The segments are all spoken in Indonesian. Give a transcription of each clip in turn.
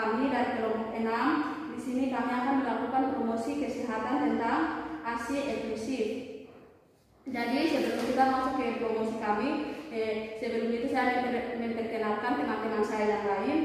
kami dari kelompok 6. Di sini kami akan melakukan promosi kesehatan tentang ASI inklusif. Jadi sebelum kita masuk ke promosi kami, sebelum itu saya memperkenalkan teman-teman saya yang lain,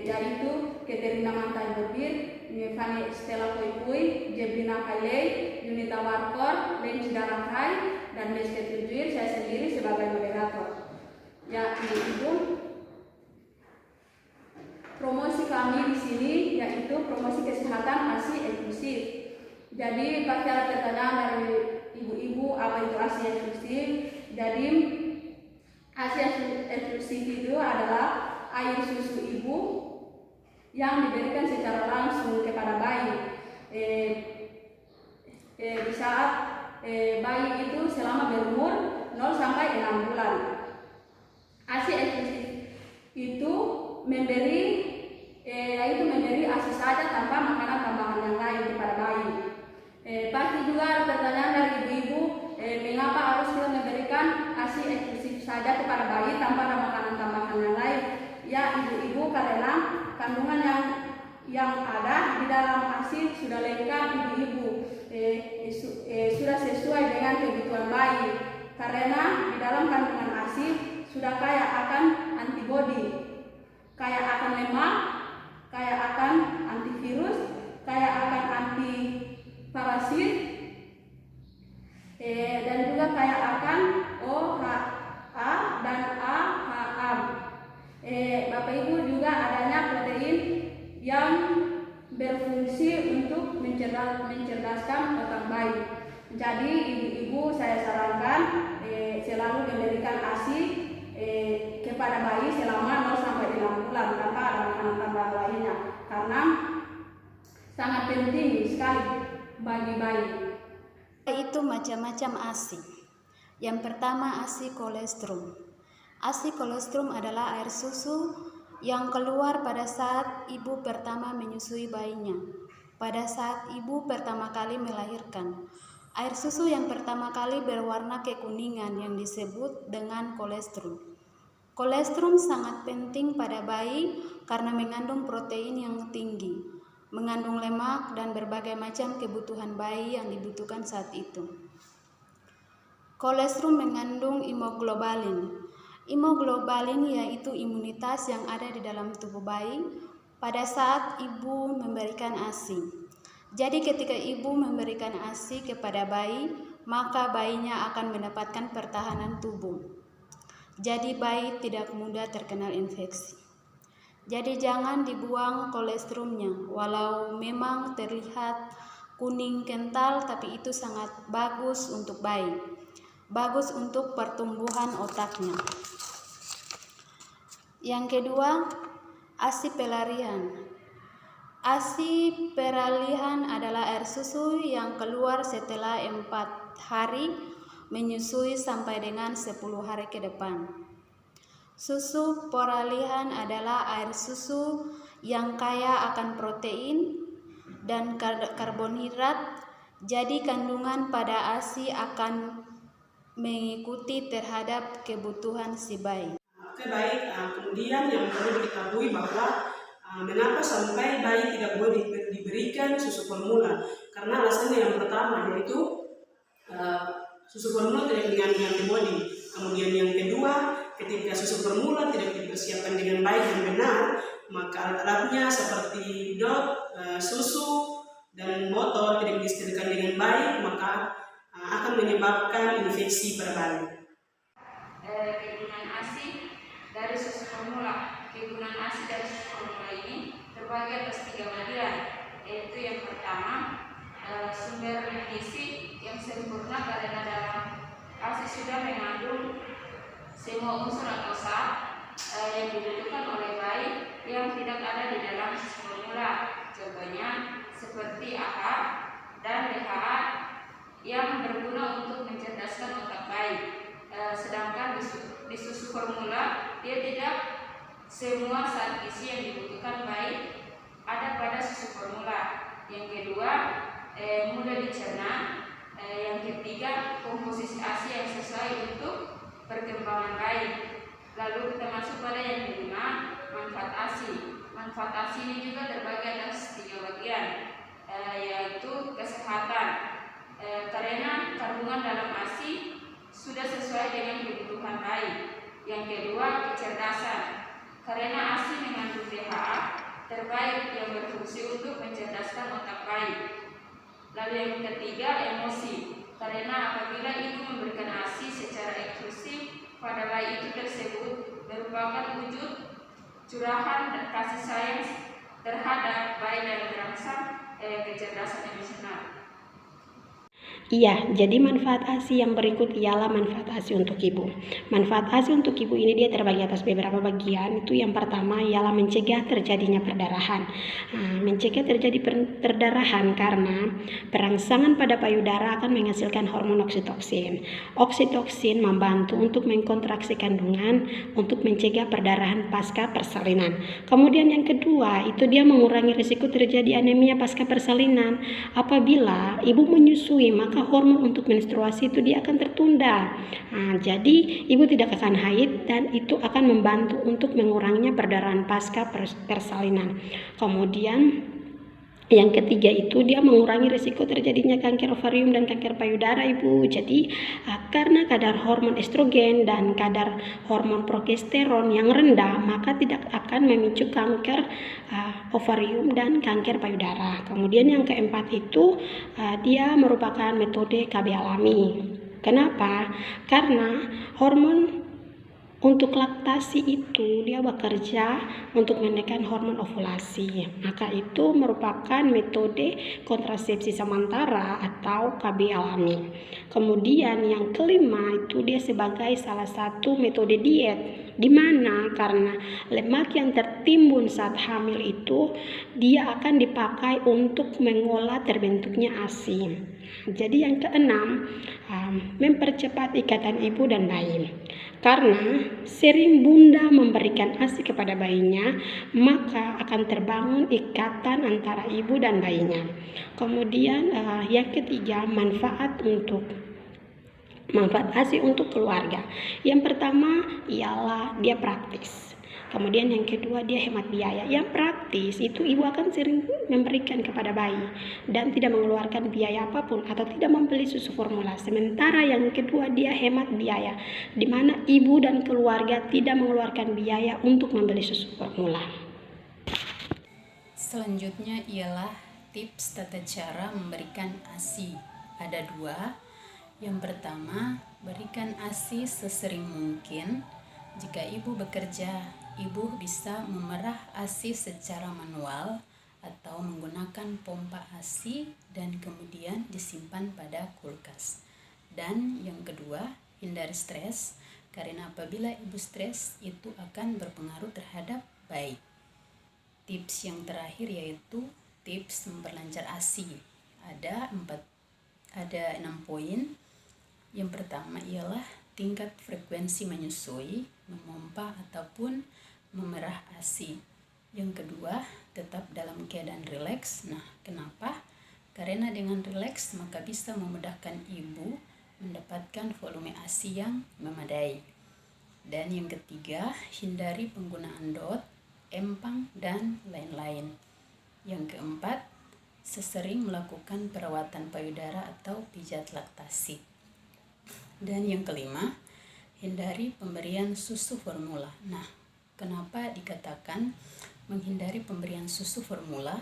yaitu Katerina Mantai Bobir, Fanny Stella Koipui, Jebrina Kailei, Yunita Warkor, Lenci Darakai, dan Meske Tujuir, saya sendiri sebagai moderator. Ya, itu promosi kami di sini yaitu promosi kesehatan ASI inklusif. Jadi pasti ada pertanyaan dari ibu-ibu, apa itu ASI inklusif? Jadi ASI inklusif itu adalah air susu ibu yang diberikan secara langsung kepada bayi di saat bayi itu selama berumur 0 sampai 6 bulan. ASI inklusif itu memberi ASI saja tanpa makanan tambahan yang lain kepada bayi. Pasti juga ada pertanyaan dari ibu-ibu, mengapa harus kita memberikan ASI inklusif saja kepada bayi tanpa ada makanan tambahan yang lain? Ya ibu-ibu, karena kandungan yang ada di dalam ASI sudah lengkap ibu-ibu, sudah sesuai dengan kebutuhan bayi. Karena di dalam kandungan ASI sudah kaya akan antibodi, kaya akan lemak, kaya akan antivirus, kaya akan anti parasit, dan juga kaya akan OHA dan AHA. Bapak Ibu, juga adanya protein yang berfungsi untuk mencerdaskan otak bayi. Jadi ibu-ibu saya sarankan selalu memberikan ASI kepada bayi selama 0 sampai 6 bulan tanpa ada makanan tambahan lainnya, karena sangat penting sekali bagi bayi. Itu macam-macam ASI. Yang pertama ASI kolostrum. ASI kolostrum adalah air susu yang keluar pada saat ibu pertama menyusui bayinya, pada saat ibu pertama kali melahirkan. Air susu yang pertama kali berwarna kekuningan yang disebut dengan kolostrum. Kolostrum sangat penting pada bayi karena mengandung protein yang tinggi, mengandung lemak dan berbagai macam kebutuhan bayi yang dibutuhkan saat itu. Kolostrum mengandung imunoglobulin. Imunoglobulin yaitu imunitas yang ada di dalam tubuh bayi pada saat ibu memberikan ASI. Jadi ketika ibu memberikan ASI kepada bayi, maka bayinya akan mendapatkan pertahanan tubuh. Jadi bayi tidak mudah terkena infeksi. Jadi jangan dibuang kolesterolnya, walau memang terlihat kuning kental, tapi itu sangat bagus untuk bayi. Bagus untuk pertumbuhan otaknya. Yang kedua, ASI pelarian. ASI peralihan adalah air susu yang keluar setelah 4 hari menyusui sampai dengan 10 hari ke depan. Susu peralihan adalah air susu yang kaya akan protein dan karbohidrat, jadi kandungan pada ASI akan mengikuti terhadap kebutuhan si bayi. Oke, baik. Kemudian yang perlu diketahui bahwa mengapa sampai bayi tidak boleh diberikan susu formula? Karena alasannya yang pertama yaitu susu formula tidak mengandung antibodi. Kemudian yang kedua, ketika susu formula tidak dipersiapkan dengan baik dan benar, maka alat-alatnya seperti dot, susu, dan botol tidak disediakan dengan baik, maka akan menyebabkan infeksi pada bayi. Kegunaan ASI dari susu formula. Kegunaan ASI dari susu formula ini terbagi atas 3 bagian, yaitu yang pertama sumber gizi yang sempurna, karena dalam ASI sudah mengandung semua unsur atau zat yang dibutuhkan oleh bayi yang tidak ada di dalam susu formula. Contohnya seperti AHA dan DHA yang berguna untuk mencerdaskan otak bayi. Sedangkan di susu formula dia tidak semua zat gizi yang dibutuhkan bayi ada pada susu formula. Yang kedua, mudah dicerna. Yang ketiga, komposisi ASI yang sesuai untuk perkembangan bayi. Lalu kita masuk pada yang kelima, manfaat ASI. Manfaat ASI ini juga terbagi atas 3 bagian, yaitu kesehatan, karena kandungan dalam ASI sudah sesuai dengan kebutuhan bayi. Yang kedua, kecerdasan, karena ASI mengandung DHA terbaik yang berfungsi untuk mencerdaskan otak bayi. Lalu yang ketiga, emosi, karena apabila ibu memberikan ASI secara eksklusif pada bayi itu tersebut merupakan wujud curahan dan kasih sayang terhadap bayi dan merangsang kecerdasan emosional. Iya, jadi manfaat ASI yang berikut ialah manfaat ASI untuk ibu. Manfaat ASI untuk ibu ini dia terbagi atas beberapa bagian. Itu yang pertama ialah mencegah terjadinya perdarahan. Mencegah terjadi perdarahan karena perangsangan pada payudara akan menghasilkan hormon oksitoksin. Oksitoksin membantu untuk mengkontraksi kandungan untuk mencegah perdarahan pasca persalinan. Kemudian yang kedua, itu dia mengurangi risiko terjadi anemia pasca persalinan. Apabila ibu menyusui, maka hormon untuk menstruasi itu dia akan tertunda. Jadi ibu tidak akan haid dan itu akan membantu untuk menguranginya perdarahan pasca persalinan. Kemudian yang ketiga itu dia mengurangi risiko terjadinya kanker ovarium dan kanker payudara ibu. Jadi karena kadar hormon estrogen dan kadar hormon progesteron yang rendah, maka tidak akan memicu kanker ovarium dan kanker payudara. Kemudian yang keempat itu dia merupakan metode KB alami. Kenapa? Karena hormon untuk laktasi itu dia bekerja untuk menekan hormon ovulasi. Maka itu merupakan metode kontrasepsi sementara atau KB alami. Kemudian yang kelima itu dia sebagai salah satu metode diet, di mana karena lemak yang tertimbun saat hamil itu dia akan dipakai untuk mengolah terbentuknya ASI. Jadi yang keenam, mempercepat ikatan ibu dan bayi. Karena sering bunda memberikan ASI kepada bayinya, maka akan terbangun ikatan antara ibu dan bayinya. Kemudian yang ketiga, manfaat ASI untuk keluarga. Yang pertama ialah dia praktis. Kemudian yang kedua dia hemat biaya. Yang praktis itu ibu akan sering memberikan kepada bayi dan tidak mengeluarkan biaya apapun atau tidak membeli susu formula. Sementara yang kedua dia hemat biaya, di mana ibu dan keluarga tidak mengeluarkan biaya untuk membeli susu formula. Selanjutnya ialah tips tata cara memberikan ASI. Ada 2. Yang pertama, berikan ASI sesering mungkin. Jika ibu bekerja, ibu bisa memerah ASI secara manual atau menggunakan pompa ASI dan kemudian disimpan pada kulkas. Dan yang kedua, hindari stres, karena apabila ibu stres itu akan berpengaruh terhadap bayi. Tips yang terakhir yaitu tips memperlancar ASI. Ada 6 poin. Yang pertama ialah tingkat frekuensi menyusui, memompa ataupun memerah ASI. Yang kedua, tetap dalam keadaan rileks. Nah, kenapa? Karena dengan rileks maka bisa memudahkan ibu mendapatkan volume ASI yang memadai. Dan yang ketiga, hindari penggunaan DOT, empang, dan lain-lain. Yang keempat, sesering melakukan perawatan payudara atau pijat laktasi. Dan yang kelima, hindari pemberian susu formula. Nah, kenapa dikatakan menghindari pemberian susu formula?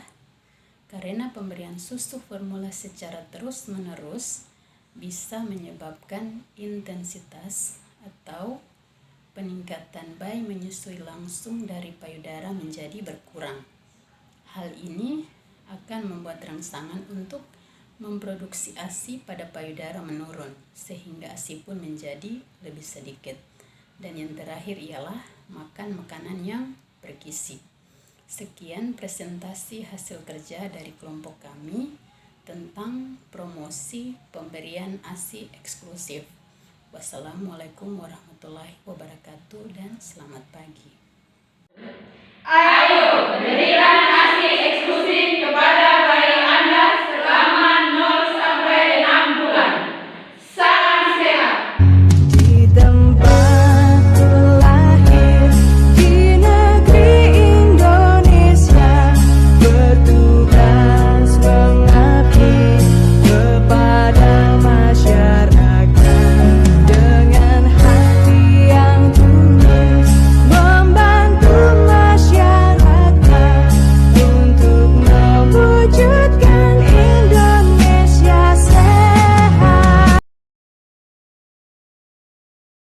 Karena pemberian susu formula secara terus-menerus bisa menyebabkan intensitas atau peningkatan bayi menyusui langsung dari payudara menjadi berkurang. Hal ini akan membuat rangsangan untuk memproduksi ASI pada payudara menurun, sehingga ASI pun menjadi lebih sedikit. Dan yang terakhir ialah makan makanan yang bergizi. Sekian presentasi hasil kerja dari kelompok kami tentang promosi pemberian ASI eksklusif. Wassalamualaikum warahmatullahi wabarakatuh dan selamat pagi. Ayo, berikan